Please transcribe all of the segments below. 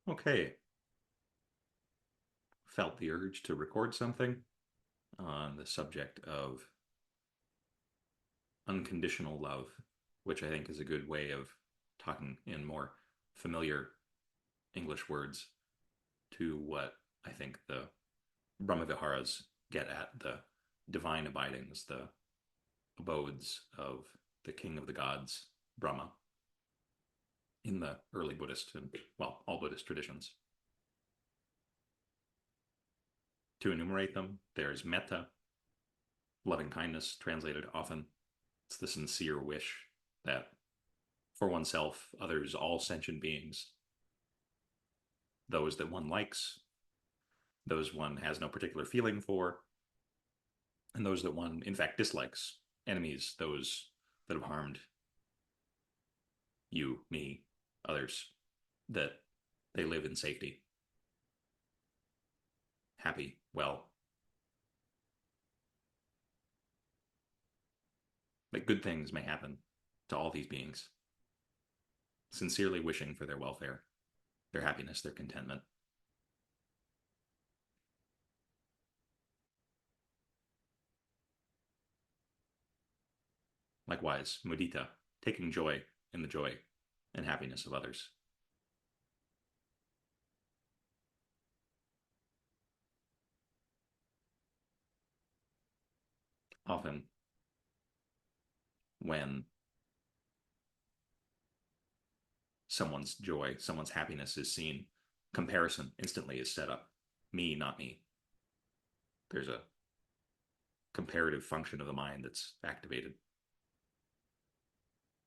Okay, felt the urge to record something on the subject of unconditional love, which I think is a good way of talking in more familiar English words to what I think the Brahmaviharas get at, the divine abidings, the abodes of the king of the gods, Brahma, in the early Buddhist and, well, all Buddhist traditions. To enumerate them, there's metta, loving kindness, translated often. It's the sincere wish that for oneself, others, all sentient beings, those that one likes, those one has no particular feeling for, and those that one, in fact, dislikes, enemies, those that have harmed you, me, others, that they live in safety, happy, well, that good things may happen to all these beings, sincerely wishing for their welfare, their happiness, their contentment. Likewise, mudita, taking joy in the joy and happiness of others. Often, when someone's joy, someone's happiness is seen, comparison instantly is set up. Me, not me. There's a comparative function of the mind that's activated.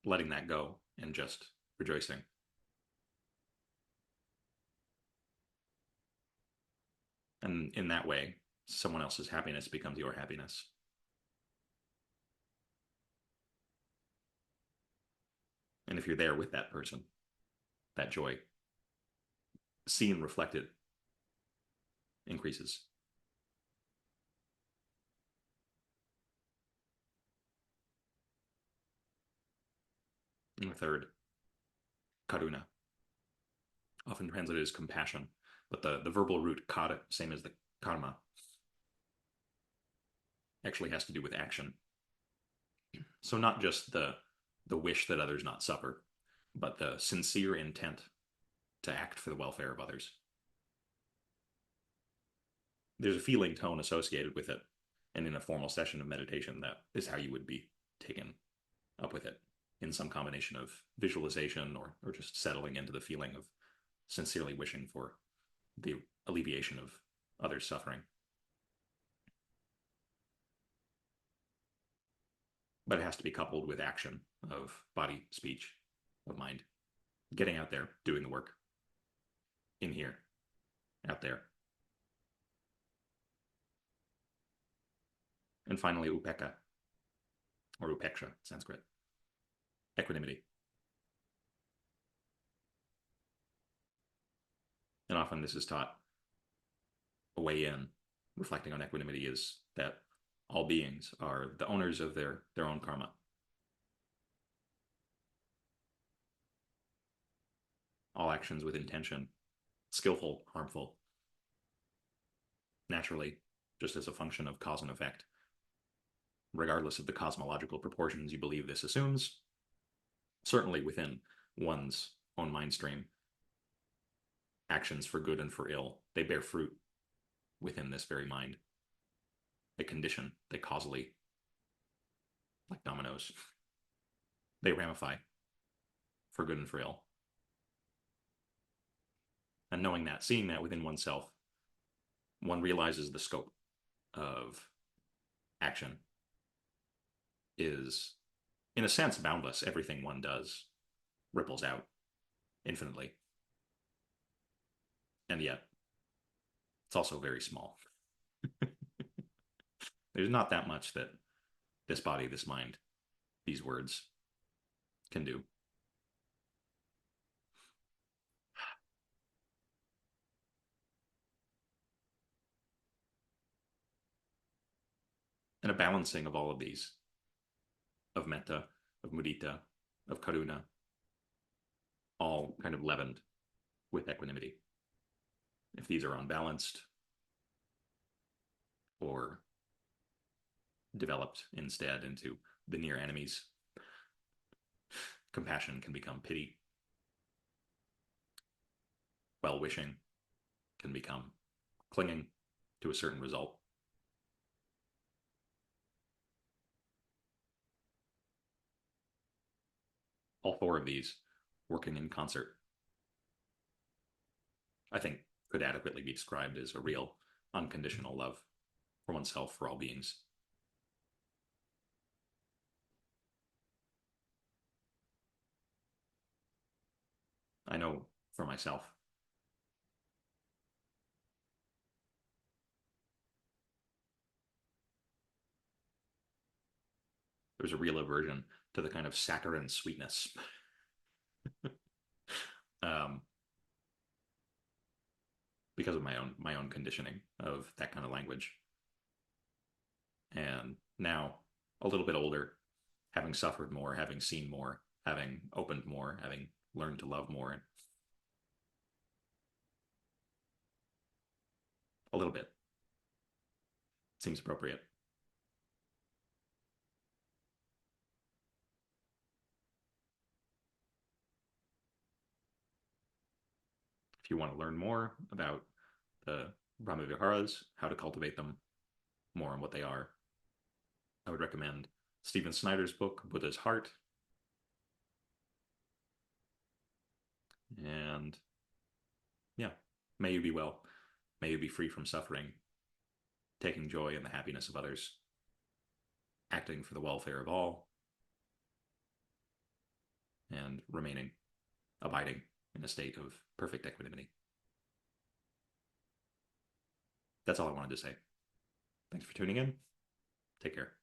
Letting that go and just rejoicing. And in that way, someone else's happiness becomes your happiness. And if you're there with that person, that joy, seen reflected, increases. And the third, karuna, often translated as compassion, but the verbal root kara, same as the karma, actually has to do with action. So not just the wish that others not suffer, but the sincere intent to act for the welfare of others. There's a feeling tone associated with it, and in a formal session of meditation, that is how you would be taken up with it, in some combination of visualization or just settling into the feeling of sincerely wishing for the alleviation of others' suffering. But it has to be coupled with action of body, speech, of mind. Getting out there, doing the work. In here, out there. And finally, upekkha, or upeksha, Sanskrit. Equanimity. And often this is taught a way in, reflecting on equanimity, is that all beings are the owners of their own karma. All actions with intention, skillful, harmful, naturally, just as a function of cause and effect, regardless of the cosmological proportions you believe this assumes, certainly within one's own mind stream, actions for good and for ill, they bear fruit within this very mind. They condition, they causally, like dominoes, they ramify for good and for ill. And knowing that, seeing that within oneself, one realizes the scope of action is, in a sense, boundless. Everything one does ripples out infinitely. And yet, it's also very small. There's not that much that this body, this mind, these words can do. And a balancing of all of these, of metta, of mudita, of karuna, all kind of leavened with equanimity. If these are unbalanced or developed instead into the near enemies, compassion can become pity. Well wishing can become clinging to a certain result. All four of these working in concert, I think, could adequately be described as a real unconditional love for oneself, for all beings. I know for myself, there's a real aversion to the kind of saccharine sweetness um, because of my own conditioning of that kind of language. And now, a little bit older, having suffered more, having seen more, having opened more, having learned to love more, a little bit seems appropriate. If you want to learn more about the Brahmaviharas, how to cultivate them, more on what they are, I would recommend Stephen Snyder's book, Buddha's Heart. And yeah, may you be well. May you be free from suffering, taking joy in the happiness of others, acting for the welfare of all, and remaining, abiding in a state of perfect equanimity. That's all I wanted to say. Thanks for tuning in. Take care.